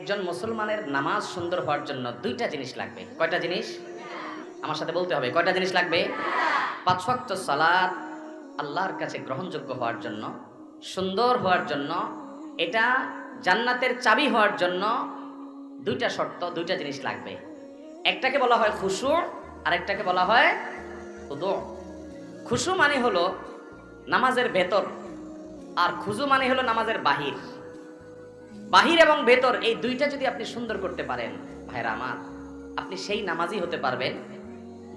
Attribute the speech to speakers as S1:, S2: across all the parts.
S1: একজন মুসলমানের নামাজ সুন্দর হওয়ার জন্য দুইটা জিনিস লাগবে। কয়টা জিনিস? আমার সাথে বলতে হবে, কয়টা জিনিস লাগবে? 5 ওয়াক্ত সালাত আল্লাহর কাছে গ্রহণযোগ্য হওয়ার জন্য, সুন্দর হওয়ার জন্য, এটা জান্নাতের চাবি হওয়ার জন্য দুইটা শর্ত, দুইটা জিনিস লাগবে। একটাকে বলা হয় খুশু, আর একটাকে বলা হয় খুদু। খুশু মানে হলো নামাজের ভেতর, আর খুজু মানে হলো নামাজের বাহির। বাহির এবং ভেতর এই দুইটা যদি আপনি সুন্দর করতে পারেন ভাইরা আমার, আপনি সেই নামাজই হতে পারবেন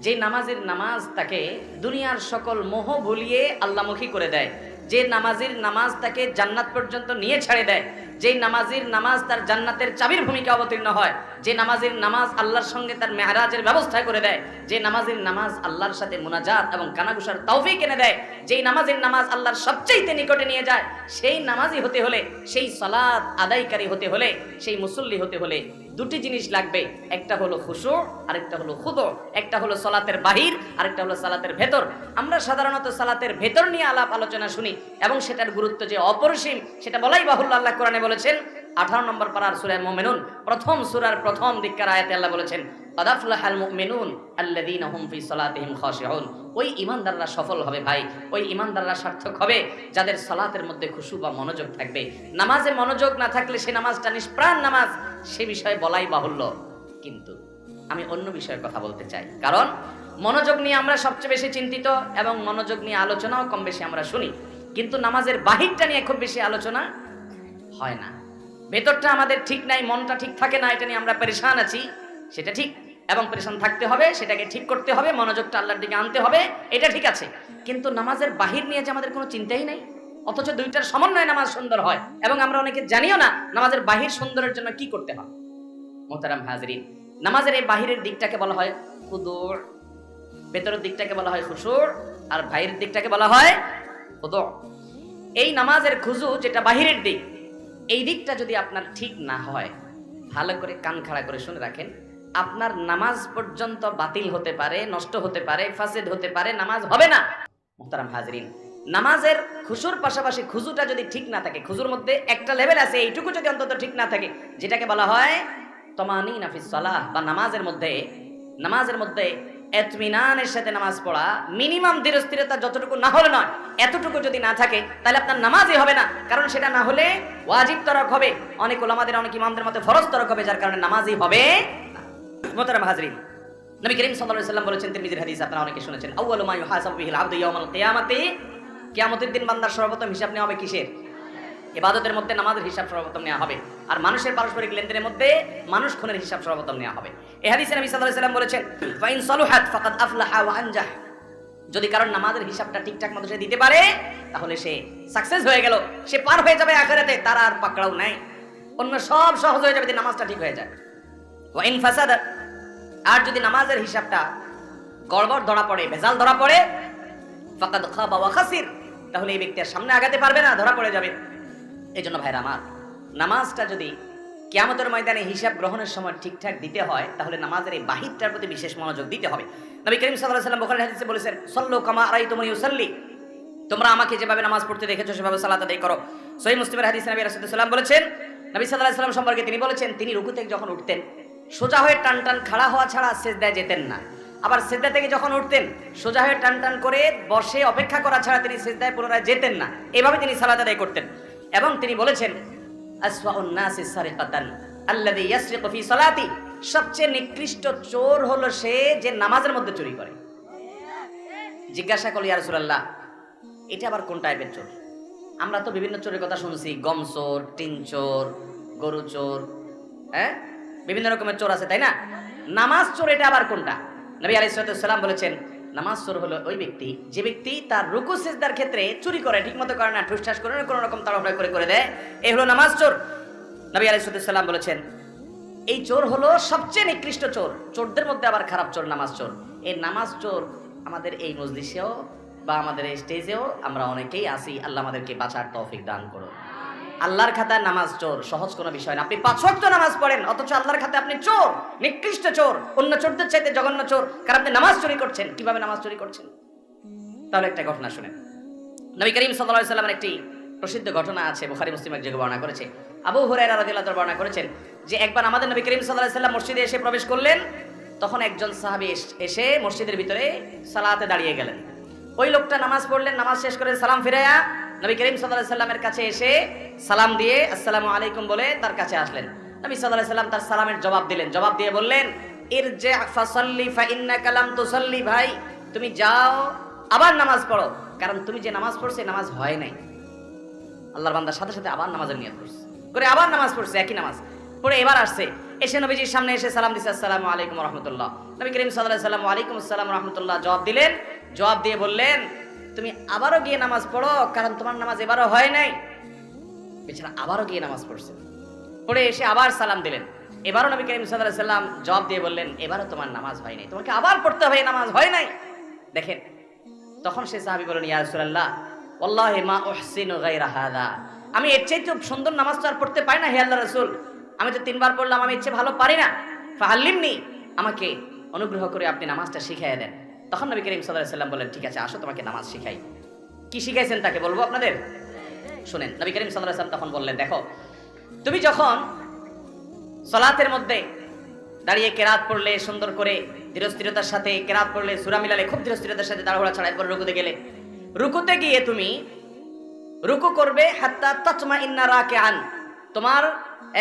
S1: যে নামাজের নামাজ তাকে দুনিয়ার সকল মোহ ভুলিয়ে আল্লাহমুখী করে দেয়, যে নামাজের নামাজ তাকে জান্নাত পর্যন্ত নিয়ে ছেড়ে দেয়, যে নামাজের নামাজ তার জান্নাতের চাবির ভূমিকা অবতীর্ণ হয়, যে নামাজের নামাজ আল্লাহর সঙ্গে তার মেহরাজের ব্যবস্থা করে দেয়, যে নামাজের নামাজ আল্লাহর সাথে মুনাজাত এবং কানাঘুষার তৌফিক এনে দেয়, যেই নামাজের নামাজ আল্লাহর সবচেয়ে নিকটে নিয়ে যায়, সেই নামাজি হতে হলে, সেই সালাত আদায়কারী হতে হলে, সেই মুসল্লি হতে হলে দুটি জিনিস লাগবে। একটা হলো খুশু, আরেকটা হলো খুদু। একটা হলো সালাতের বাহির, আরেকটা হলো সালাতের ভেতর। আমরা সাধারণত সালাতের ভেতর নিয়ে আলাপ আলোচনা শুনি এবং সেটার গুরুত্ব যে অপরিসীম সেটা বলাই বাহুল্য। আল্লাহ কোরআনে বলেছেন 18 নম্বর পারার সূরা মুমিনুন প্রথম সূরার প্রথম দিককার আয়াতে আল্লাহ বলেছেন ক্বাদ আফলাহাল মুমিনুন আল্লাযীনা হুম ফি সালাতিহিম খাশিউন। ওই ঈমানদাররা সফল হবে ভাই, ওই ঈমানদাররা সার্থক হবে যাদের সালাতের মধ্যে খুশু বা মনোযোগ থাকবে। নামাজে মনোযোগ না থাকলে সে নামাজটা নিষ্প্রাণ নামাজ, সে বিষয়ে বলাই বাহুল্য। কিন্তু আমি অন্য বিষয়ে কথা বলতে চাই, কারণ মনোযোগ নিয়ে আমরা সবচেয়ে বেশি চিন্তিত এবং মনোযোগ নিয়ে আলোচনাও কম বেশি আমরা শুনি, কিন্তু নামাজের বাহিরটা নিয়ে খুব বেশি আলোচনা হয় না। ভেতরটা আমাদের ঠিক নাই, মনটা ঠিক থাকে না, এটা নিয়ে আমরা পেরেশান আছি। সেটা ঠিক, এবং পেরেশান থাকতে হবে, সেটাকে ঠিক করতে হবে, মনোযোগটা আল্লাহর দিকে আনতে হবে, এটা ঠিক আছে। কিন্তু নামাজের বাহির নিয়ে যে আমাদের কোনো চিন্তাই নাই, অথচ দুইটার সমন্বয়ে নামাজ সুন্দর হয় এবং আমরা অনেকে জানিও না নামাজের বাহির সুন্দরের জন্য কি করতে হয়। মোহতারাম হাজরিন, নামাজের এই বাহিরের দিকটাকে বলা হয় খুদু, ভেতরের দিকটাকে বলা হয় খুশু, আর বাহিরের দিকটাকে বলা হয় খুদু। এই নামাজের খুজু যেটা বাহিরের দিক, এই দিকটা যদি আপনার ঠিক না হয়, ভালো করে কান খাড়া করে শুনে রাখেন, আপনার নামাজ পর্যন্ত বাতিল হতে পারে, নষ্ট হতে পারে, ফাসেদ হতে পারে, নামাজ হবে না। মুহতারাম হাজরিন, নামাজের খুশুর পাশাপাশি খুজুটা যদি ঠিক না থাকে, খুজুর মধ্যে একটা লেভেল আছে, এইটুকু যদি অন্তত ঠিক না থাকে, যেটাকে বলা হয় তমানিনা ফিস সালাহ, বা নামাজের মধ্যে ইতমিনানের সাথে নামাজ পড়া, মিনিমাম ধীরস্থিরতা যতটুকু না হলে নয়, এতটুকু যদি না থাকে তাহলে আপনার নামাজই হবে না। কারণ সেটা না হলে ওয়াজিব তরক হবে, অনেক উলামাদের, অনেক ইমামদের মতে ফরজ তরক হবে, যার কারণে নামাজই হবে না। মুহতারাম হাজরিন, নবী করিম সাল্লাল্লাহু আলাইহি সাল্লাম বলেছেন, তিরমিজির হাদিস আপনারা অনেকে শুনেছেন, আউয়ালু মা ইউহাসাবু বিহিল আবদু ইয়াউমাল কিয়ামাতি, কিয়ামতের দিন বান্দার সর্বপ্রথম হিসাব নেওয়া হবে কিসের? ইবাদতের মধ্যে নামাজের হিসাব সর্বপ্রথম নেওয়া হবে, আর মানুষের পারস্পরিক লেনদেনের মধ্যে মানুষ খুনের হিসাব সর্বপ্রথম নেওয়া হবে। এই হাদিসে নবী সাল্লাল্লাহু আলাইহি সাল্লাম বলেছেন, ফাইন সালুহাত ফাকাদ আফলাহা ওয়া আনজাহ, যদি কারণ নামাজের হিসাবটা ঠিকঠাক মতো সে দিতে পারে তাহলে সে সাকসেস হয়ে গেল, সে পার হয়ে যাবে আখিরাতে, তার আর পাকড়াও নাই, অন্য সব সহজ হয়ে যাবে যদি নামাজটা ঠিক হয়ে যায়। ওয়া ইন ফাসাদাত, আর যদি নামাজের হিসাবটা গড়বড় ধরা পড়ে, ভেজাল ধরা পড়ে, ফাকাদ খাবা ওয়া খাসির, তাহলে এই ব্যক্তি আর সামনে আগাতে পারবে না, ধরা পড়ে যাবে। এই জন্য ভাইরা আমার, নামাজটা যদি কিয়ামতের ময়দানে হিসাব গ্রহণের সময় ঠিকঠাক দিতে হয়, তাহলে নামাজের এই বাহিরটার প্রতি বিশেষ মনোযোগ দিতে হবে। নবী করিম সাল্লাল্লাহু আলাইহি ওয়াসাল্লাম বুখারীর হাদিসে বলেছেন, সাল্লু কামা রাআইতুমুনি উসাল্লি, তোমরা আমাকে যেভাবে নামাজ পড়তে দেখেছো সেভাবে সালাত আদায় করো। সহিহ মুসলিমের হাদিসে নবী রাসূলুল্লাহ সাল্লাল্লাহু আলাইহি ওয়াসাল্লাম বলেছেন, নবী সাল্লাল্লাহু আলাইহি ওয়াসাল্লাম সম্পর্কে তিনি বলেছেন, তিনি রুকু থেকে যখন উঠতেন সোজা হয়ে টান টান খাড়া হওয়া ছাড়া সিজদায় যেতেন না, আবার সিজদা থেকে যখন উঠতেন সোজা হয়ে টান টান করে বসে অপেক্ষা করা ছাড়া তিনি সিজদায় পুনরায় যেতেন না, এভাবে তিনি সালাত আদায় করতেন। এবং তিনি বলেছেন, আসওয়াউন নাসি সারিকাতান আল্লাযী ইয়াসরিকু ফি সালাতি, সবচেয়ে নিকৃষ্ট চোর হলো সে যে নামাজের মধ্যে চুরি করে। জিজ্ঞাসা করল, ইয়া রাসূলুল্লাহ, এটা আবার কোন টাইপের চোর? আমরা তো বিভিন্ন চোরের কথা শুনছি, গম চোর, টিন চোর, গরু চোর, বিভিন্ন রকমের চোর আছে, তাই না? নামাজ চোর এটা আবার কোনটা? নবী আলাইহিস সালাম বলেছেন, নামাজ চোর হলো ওই ব্যক্তি যে ব্যক্তি তার রুকু সিজদার ক্ষেত্রে চুরি করে, ঠিকমতো করে না, ঠুসঠাস করে না, কোনো রকম তাড়াহুড়া করে দেয়, এই হলো নামাজ চোর। নবী আলাইহিস সালাম বলেছেন, এই চোর হলো সবচেয়ে নিকৃষ্ট চোর। চোরদের মধ্যে আবার খারাপ চোর নামাজ চোর। এই নামাজ চোর আমাদের এই মজলিসেও বা আমাদের এই স্টেজেও আমরা অনেকেই আছি, আল্লাহ আমাদেরকে বাঁচার তৌফিক দান করুন। আল্লাহর খাতায় নামাজ চোর সহজ কোনো বিষয় না। আপনি 5 ওয়াক্ত নামাজ পড়েন, অথচ আল্লাহর খাতায় আপনি চোর, নিকৃষ্ট চোর, অন্য চোরদের চাইতে জঘন্য চোর, কারণ আপনি নামাজ চুরি করছেন। কিভাবে নামাজ চুরি করছেন? তাহলে একটা ঘটনা শুনেন। নবী করিম সাল্লাল্লাহু আলাইহি ওয়াসাল্লামের একটি প্রসিদ্ধ ঘটনা আছে, বুখারী মুসলিম এক জায়গায় বর্ণনা করেছে। আবু হুরায়রা রাদিয়াল্লাহু তাআলা বর্ণনা করেছেন যে একবার আমাদের নবী করিম সাল্লাল্লাহু আলাইহি ওয়াসাল্লাম মসজিদে এসে প্রবেশ করলেন, তখন একজন সাহাবী এসে মসজিদের ভিতরে সালাতে দাঁড়িয়ে গেলেন। ওই লোকটা নামাজ পড়লেন, নামাজ শেষ করে সালাম ফিরাইয়া নবী করিম সাল্লাল্লাহু আলাইহি ওয়াসাল্লামের কাছে এসে সালাম দিয়ে আসসালামু আলাইকুম বলে তার কাছে আসলেন। নবী সাল্লাল্লাহু আলাইহি ওয়াসাল্লাম তার সালামের জবাব দিলেন, জবাব দিয়ে বললেন, ইরজি ফাসাল্লি ফাইন্নাকা লাম তুসাল্লি, ভাই তুমি যাও আবার নামাজ পড়ো, কারণ তুমি যে নামাজ পড়ছো নামাজ হয় নাই। আল্লাহর বান্দার সাথে সাথে আবার নামাজের নিয়ত করছে, করে আবার নামাজ পড়ছে, একই নামাজ পড়ে এবার আসছে, এসে নবীজির সামনে এসে সালাম দিছে, আসসালামু আলাইকুম ওয়া রাহমাতুল্লাহ। নবী করিম সাল্লাল্লাহু আলাইহি ওয়াসাল্লাম ওয়া আলাইকুম আসসালাম ওয়া রাহমাতুল্লাহ জবাব দিলেন। জবাব দিয়ে বললেন, তুমি আবারও গিয়ে নামাজ পড়ো, কারণ তোমার নামাজ এবারও হয় নাই। বেচারা আবারও গিয়ে নামাজ পড়ছে, পড়ে এসে আবার সালাম দিলেন। এবারও নবী করিম সাল্লাল্লাহু আলাইহি ওয়াসাল্লাম জবাব দিয়ে বললেন, এবারও তোমার নামাজ হয় নাই, তোমাকে আবার পড়তে হবে, নামাজ হয় নাই। দেখেন, তখন সে সাহাবী বলেন, ইয়া রাসূলুল্লাহ ওয়াল্লাহি মা উহসিনু গায়রা হাযা, আমি এর চাইতে সুন্দর নামাজ তো আর পড়তে পারি না হে আল্লাহর রাসূল, আমি তো 3 বার পড়লাম, আমি এর চেয়ে ভালো পারি না। ফাআল্লিমনি, আমাকে অনুগ্রহ করে আপনি নামাজটা শিখিয়ে দেন। তখন নবী করিম সাল্লাল্লাহু আলাইহি ওয়াসাল্লাম বললেন, ঠিক আছে আসো তোমাকে নামাজ শিখাই। কি শিখাইছেন তাকে বলবো আপনাদের, শুনেন। নবী করিম সাল্লাল্লাহু আলাইহি ওয়াসাল্লাম তখন বললেন, দেখো তুমি যখন সালাতের মধ্যে দাঁড়িয়ে কেরাত পড়লে, সুন্দর করে ধীরস্থিরতার সাথে কেরাত পড়লে, সূরা মিলালে খুব ধীরস্থিরতার সাথে, তাড়াহুড়া ছাড়া, এরপর রুকুতে গেলে, রুকুতে গিয়ে তুমি রুকু করবে হাত্তা তাতমাইন্না রাকিআন, তোমার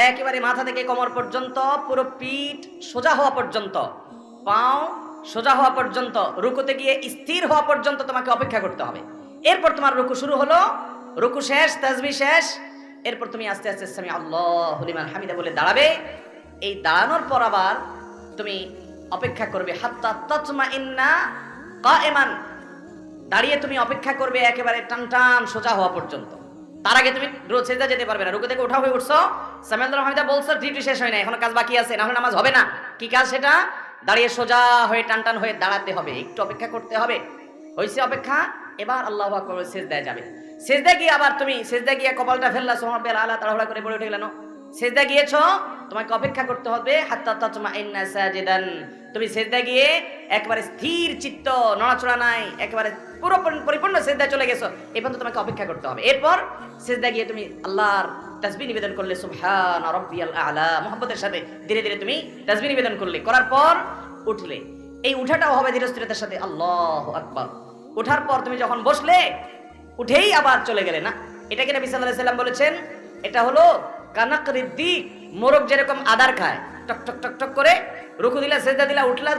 S1: একেবারে মাথা থেকে কোমর পর্যন্ত পুরো পিঠ সোজা হওয়া পর্যন্ত, পাও সোজা হওয়া পর্যন্ত, রুকুতে গিয়ে স্থির হওয়া পর্যন্ত তোমাকে অপেক্ষা করতে হবে। এরপর তোমার রুকু শুরু হলো, রুকু শেষ, তাসবিহ শেষ, এরপর তুমি আস্তে আস্তে সামি আল্লাহু লিমান হামিদা বলে দাঁড়াবে। এই দাঁড়ানোর পর আবার তুমি অপেক্ষা করবে হাত্তা তাতমাইন্না কায়েমান, দাঁড়িয়ে তুমি অপেক্ষা করবে একেবারে টান টান সোজা হওয়া পর্যন্ত। তার আগে তুমি সেজদা যেতে পারবে না, রুকু থেকে ওঠা হয়ে উঠছো, সামি আল্লাহু হামিদা বলছো, ডিউটি শেষ হয় না, এখনো কাজ বাকি আছে, না হলে নামাজ হবে না। কি কাজ সেটা? দাঁড়িয়ে সোজা হয়ে টান টান হয়ে দাঁড়াতে হবে, একটু অপেক্ষা করতে হবে। হইছে অপেক্ষা, এবার আল্লাহু আকবার বলে সেজদায় যাবে। সেজদা গিয়ে আবার তুমি সেজদা গিয়ে কপালটা ফেললা, সুবহানাল্লাহ আলা, তাড়াহুড়া করে পড়ে উঠে গেল, সেজদা গিয়েছো, তোমাকে অপেক্ষা করতে হবে হাত্তা তাতমাইন্না সাজিদান, তুমি সেজদা গিয়ে একবারে স্থির চিত্ত, নড়াচড়া নাই, একেবারে পুরো পরিপূর্ণ সেজদায় চলে গেছো, এই পর্যন্ত তোমাকে অপেক্ষা করতে হবে। এরপর সেজদা গিয়ে তুমি আল্লাহর তাসবিহ নিবেদন করলে, সুবহানা রাব্বিয়াল আ'লা, মুহাব্বতের সাথে ধীরে ধীরে তুমি তাসবিহ নিবেদন করলে, করার পর উঠলে, এই উঠাটাও হবে ধীরস্থিরতার সাথে, আল্লাহু আকবার। ওঠার পর তুমি যখন বসলে, উঠেই আবার চলে গেলে না, এটাকে নবী সাল্লাল্লাহু আলাইহি ওয়াসাল্লাম বলেছেন, এটা হলো কানাকরিদ্দিক, মোরগ যেরকম আদার খায়, টক টক টক টক করে, রুকু দিলা, সেজদা দিলা, উঠলা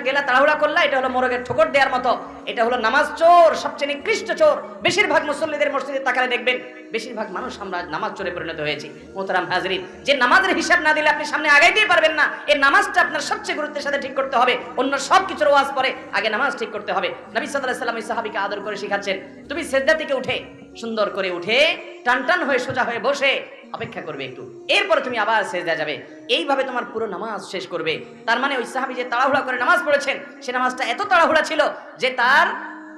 S1: গেলা, তাড়াহুড়া করলা, এটা হলো মোরগের ঠোকর দেওয়ার মতো। এটা হলো নামাজ চোর, সবচেয়ে নিকৃষ্ট চোর। বেশিরভাগ মুসল্লিদের মসজিদে তাকালে দেখবেন, বেশিরভাগ মানুষ আমরা নামাজ চোরে পরিণত হয়েছি। মোহতারাম হাজরিন, যে নামাজের হিসাব না দিলে আপনি সামনে আগাইতেই পারবেন না, এই নামাজটা আপনার সবচেয়ে গুরুত্বের সাথে ঠিক করতে হবে, অন্য সব কিছুর ওয়াজ পরে, আগে নামাজ ঠিক করতে হবে। নবী সাল্লাল্লাহু আলাইহি ওয়াসাল্লাম এই সাহাবীকে আদর করে শিখাচ্ছেন, তুমি সেজদা থেকে উঠে সুন্দর করে উঠে টান টান হয়ে সোজা হয়ে বসে অপেক্ষা করবে একটু, এরপরে তুমি আবার সেজদা যাবে, এইভাবে তোমার পুরো নামাজ শেষ করবে। তার মানে ওই সাহাবী যে তাড়াহুড়া করে নামাজ পড়েছেন, সে নামাজটা এত তাড়াহুড়া ছিল যে তার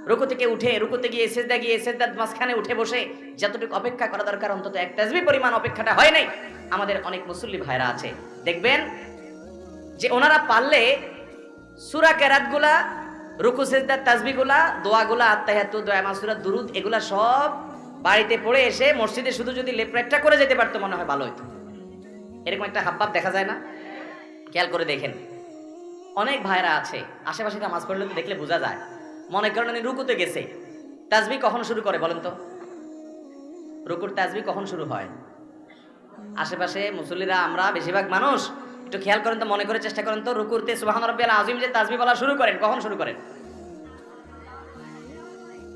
S1: রুকু থেকে উঠে, রুকুতে গিয়ে সেজদার মাঝখানে উঠে বসে যতটুকু অপেক্ষা করা দরকার, অন্তত এক তাসবিহ পরিমাণ অপেক্ষাটা হয় নাই। আমাদের অনেক মুসল্লি ভাইরা আছে, দেখবেন যে ওনারা পারলে সূরা কেরাতগুলা, রুকু সেজদার তাসবিহগুলা, দোয়াগুলা, আত্তাহিয়াতু, দোয়া মাসুরা, দুরুদ, এগুলা সব বাড়িতে পড়ে এসে মসজিদে শুধু যদি লেপটা করে যেতে পারতো, মনে হয় ভালো হতো। এরকম একটা হাবভাব দেখা যায় না? খেয়াল করে দেখেন, অনেক ভাইরা আছে আশেপাশে নামাজ পড়লে তো দেখলে বোঝা যায়, মনে করেন উনি রুকুতে গেছে, তাসবিহ কখন শুরু করে বলেন তো? রুকুর তাসবিহ কখন শুরু হয়? আশেপাশে মুসল্লিরা, আমরা বেশিরভাগ মানুষ একটু খেয়াল করেন তো, মনে করে চেষ্টা করেন তো, রুকুতে সুবহান রাব্বিয়াল আযীম যে তাসবিহ বলা শুরু করেন, কখন শুরু করেন?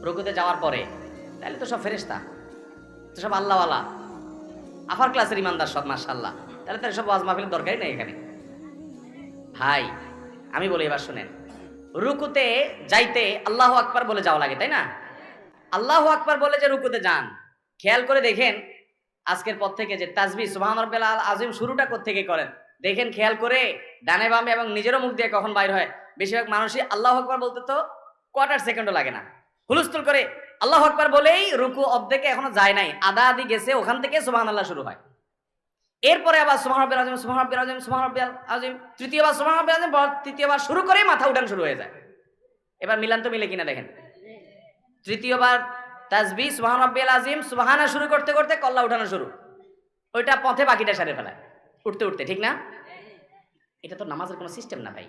S1: রুকুতে যাওয়ার পরে। তাহলে তো সব ফেরেশতা, তো সব আল্লাহওয়ালা, আফার ক্লাসের ইমানদার সব, মাশাআল্লাহ। তাহলে তো সব ওয়াজ মাহফিলের দরকারই নেই এখানে। ভাই আমি বলি, এবার শুনেন, রুকুতে যাইতে আল্লাহু আকবার বলে যাওয়া লাগে, তাই না? আল্লাহু আকবার বলে যে রুকুতে যান, খেয়াল করে দেখেন আজকের পর থেকে যে তাসবিহ সুবহান রাব্বিয়াল আযীম শুরুটা কোত্থেকে করেন দেখেন, খেয়াল করে ডানে বামে এবং নিজেরও মুখ দিয়ে কখন বাইর হয়। বেশিরভাগ মানুষই আল্লাহু আকবার বলতে তো কোয়ার্টার সেকেন্ডও লাগে না, হুলস্থুল করে আল্লাহু আকবার বলেই রুকু অর্ধেকে এখনো যায় নাই, আধা আধি গেছে, ওখান থেকে সুবহানাল্লাহ শুরু হয়। এরপরে আবার সুবহান রাব্বিয়াল আযীম, সুবহান রাব্বিয়াল আযীম, সুবহান রাব্বিয়াল আযীম, তৃতীয়বার সুবহান রাব্বিয়াল আযীম, তৃতীয়বার শুরু করে মাথা উঠান শুরু হয়ে যায়। এবার মিলান তো মিলে কিনা দেখেন, তৃতীয়বার তাসবিহ সুবহান রাব্বিয়াল আযীম, সুবহানা শুরু করতে করতে কল্লা উঠানো শুরু, ওইটা পথে বাকিটা সারে ফেলায়। উঠতে উঠতে, ঠিক না? এটা তো নামাজের কোনো সিস্টেম না ভাই।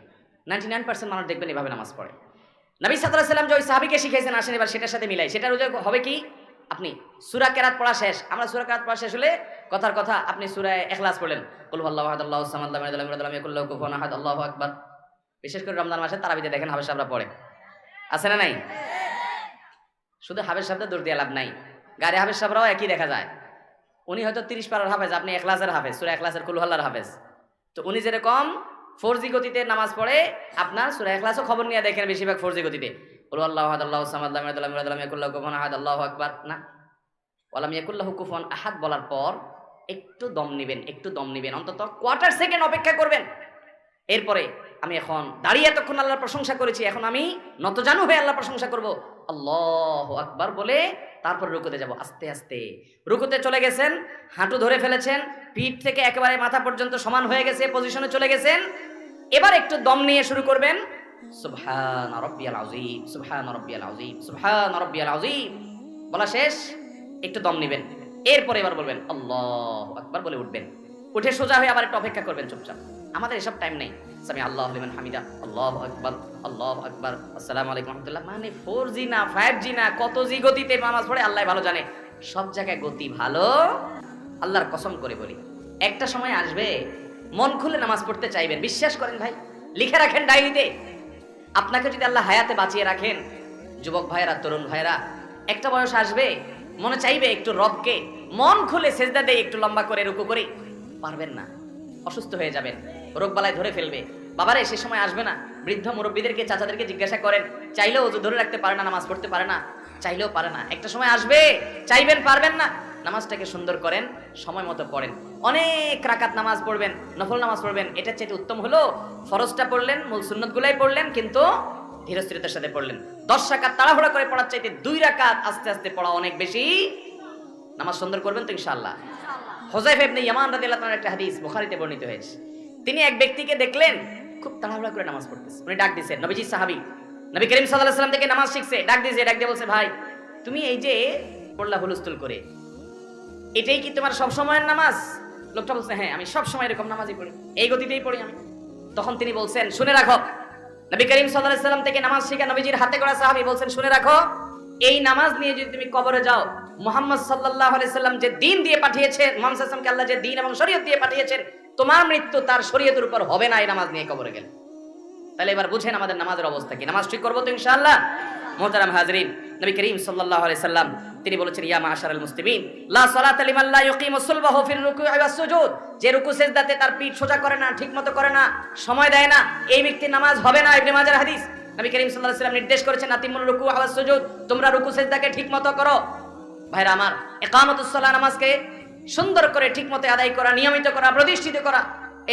S1: 99% মানুষ দেখবেন এভাবে নামাজ পড়ে। নবী সাল্লাল্লাহু আলাইহি ওয়াসাল্লাম যে ওই সাহাবীকে শিখাইছেন, আসেন এবার সেটার সাথে মিলাই। সেটার হবে কি? আপনি সূরা কেরাত পড়া শেষ, আমরা সূরা কেরাত পড়া শেষ হলে কথার কথা আপনি সূরা ইখলাস পড়লেন, কুল হুয়াল্লাহু আহাদ আল্লাহুস সামাদ লাম ইয়ালিদ ওয়ালাম ইউলাদ ওয়ালাম ইয়াকুল লাহু কুফুয়ান আহাদ, আল্লাহু আকবার। বিশেষ করে রমজান মাসে তারাবিতে দেখেন হাফেজ সাহেবরা পড়ে, আছে না নাই? শুধু হাফেজ সাহেবদের দৌড় দিয়ে লাভ নাই, গাড়ি হাফেজ সাহেবরাও একই দেখা যায়। উনি হয়তো 30 পারার হাফেজ, আপনি ইখলাসের হাফেজ, সূরা ইখলাসের কুল হুয়াল্লাহর হাফেজ। তো উনি যেরকম 4G গতিতে নামাজ পড়ে, আপনার সূরা ইখলাসও খবর নিয়ে দেখেন বেশিরভাগ 4G গতিতে, কুল হুয়াল্লাহু আহাদ আল্লাহুস সামাদ লাম ইয়ালিদ ওয়ালাম ইউলাদ ওয়ালাম ইয়াকুল লাহু কুফুয়ান আহাদ, আল্লাহু আকবার। না, ওয়ালাম ইয়াকুল লাহু কুফুয়ান আহাদ বলার পর একটু দম নিবেন, একটু দম নিবেন, অন্তত কোয়ার্টার সেকেন্ড অপেক্ষা করবেন। এরপরে আমি এখন দাঁড়িয়ে এতক্ষণ আল্লাহর প্রশংসা করেছি, এখন আমি নতজানু হয়ে আল্লাহর প্রশংসা করব, আল্লাহু আকবার বলে তারপর রুকুতে যাব। আস্তে আস্তে রুকুতে চলে গেছেন, হাঁটু ধরে ফেলেছেন, পিঠ থেকে একেবারে মাথা পর্যন্ত সমান হয়ে গেছে, পজিশনে চলে গেছেন। এবার একটু দম নিয়ে শুরু করবেন, সুবহান রাব্বিয়াল আযীম, সুবহান রাব্বিয়াল আযীম, সুবহান রাব্বিয়াল আযীম বলা শেষ, একটু দম নেবেন। এরপরে এবার বলবেন আল্লাহু আকবার বলে উঠবেন। উঠে সোজা হয়ে আবার একটু অপেক্ষা করবেন চুপচাপ। আমাদের এসব টাইম নেই, সামি আল্লাহু লিমান হামিদা, আল্লাহু আকবার, আল্লাহু আকবার, আসসালামু আলাইকুম ওয়া রাহমাতুল্লাহ, মানে 4G না 5G না কত জি গতিতে নামাজ পড়ে আল্লাহ ভালো জানে। সব জায়গায় গতি ভালো, আল্লাহর কসম করে বলি একটা সময় আসবে মন খুলে নামাজ পড়তে চাইবেন, বিশ্বাস করেন ভাই, লিখে রাখেন ডায়েরিতে। আপনাকে যদি আল্লাহ হায়াতে বাঁচিয়ে রাখেন, যুবক ভাইরা, তরুণ ভাইরা, একটা বয়স আসবে মনে চাইবে একটু রবকে মন খুলে সেজদা দেই, একটু লম্বা করে রুকু করি, পারবেন না, অসুস্থ হয়ে যাবেন, রোগবালাই ধরে ফেলবে। বাবারে সে সময় আসবে না? বৃদ্ধ মুরব্বীদেরকে, চাচাদেরকে জিজ্ঞাসা করেন, চাইলেও ওযু ধরে রাখতে পারে না, নামাজ পড়তে পারে না, চাইলেও পারে না। একটা সময় আসবে চাইবেন, পারবেন না। নামাজটাকে সুন্দর করেন, সময় মতো পড়েন, অনেক রাকাত নামাজ পড়বেন, নফল নামাজ পড়বেন। এটার চাইতে উত্তম হলো ফরজটা পড়লেন, মূল সুন্নতগুলাই পড়লেন, কিন্তু ধীরস্থিরতার সাথে পড়লেন। 10 রাকাত তাড়াহুড়া করে পড়ার চাইতে 2 রাকাত আস্তে আস্তে পড়া অনেক বেশি। নামাজ সুন্দর করবেন তো ইনশাআল্লাহ। হুযায়ফা ইবনে ইয়ামান রাদিয়াল্লাহু তাআলার একটা হাদিস বুখারীতে বর্ণিত হয়েছে। তিনি এক ব্যক্তিকে দেখলেন খুব তাড়াহুড়া করে নামাজ পড়তেছে। উনি ডাক দিয়েছেন, নবীজি সাহাবী, নবী করিম সাল্লাল্লাহু আলাইহি ওয়াসাল্লাম থেকে নামাজ শিখছে, ডাক দিয়ে বলছে, ভাই তুমি এই যে পড়লা হুলস্থুল করে, এটাই কি তোমার সব সময়ের নামাজ? লোকটা বলছে, হ্যাঁ আমি সব সময় এরকম নামাজই পড়ি, এই গতিতেই পড়ি আমি। তখন তিনি বলছেন, শুনে রাখো, নবী করিম সাল্লাল্লাহু আলাইহি ওয়াসাল্লাম থেকে নামাজ শিখা নবীজির হাতে করা সাহাবী বলছেন, শুনে রাখো, এই নামাজ নিয়ে যদি তুমি কবরে যাও, মুহাম্মদ সাল্লাল্লাহু আলাইহি ওয়াসাল্লাম যে দ্বীন দিয়ে পাঠিয়েছেন, মুহাম্মদ সাল্লাল্লাহু আলাইহি ওয়াসাল্লামকে আল্লাহ যে দ্বীন এবং শরীয়ত দিয়ে পাঠিয়েছেন, তোমার মৃত্যু তার শরীয়তের উপর হবে না এই নামাজ নিয়ে কবরে গেলে। তাহলে এবার বুঝেন আমাদের নামাজের অবস্থা কি। নামাজ ঠিক করব তো ইনশাআল্লাহ। মুহতারাম হাজরিন, নবী করিম সাল্লাল্লাহু আলাইহি ওয়াসাল্লাম তিনি বলেছেন, ইয়া মাশারাল মুসলিমিন, লা সালাতা লিমান লা ইউকিমু সুলবাহু ফির রুকু'i ওয়াস সুজুদ, যে রুকু সিজদাতে তার পিঠ সোজা করে না, ঠিকমতো করে না, সময় দেয় না, এই ব্যক্তির নামাজ হবে না। ইবনে মাজার হাদিস। নবী করিম সাল্লাল্লাহু আলাইহি ওয়াসাল্লাম নির্দেশ করেছেন, আতিমুর রুকু ওয়াস সুজুদ, তোমরা রুকু সিজদাকে ঠিকমতো করো। ভাইরা আমার, ইকামাতুস সালাহ, নামাজকে সুন্দর করে ঠিকমতো আদায় করা, নিয়মিত করা, প্রতিষ্ঠিত করা,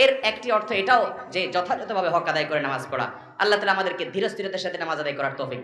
S1: এর একটি অর্থ এটাও যে যথাযথভাবে হক আদায় করে নামাজ পড়া। আল্লাহ তাআলা আমাদেরকে ধীরস্থিরতার সাথে নামাজ আদায় করার তৌফিক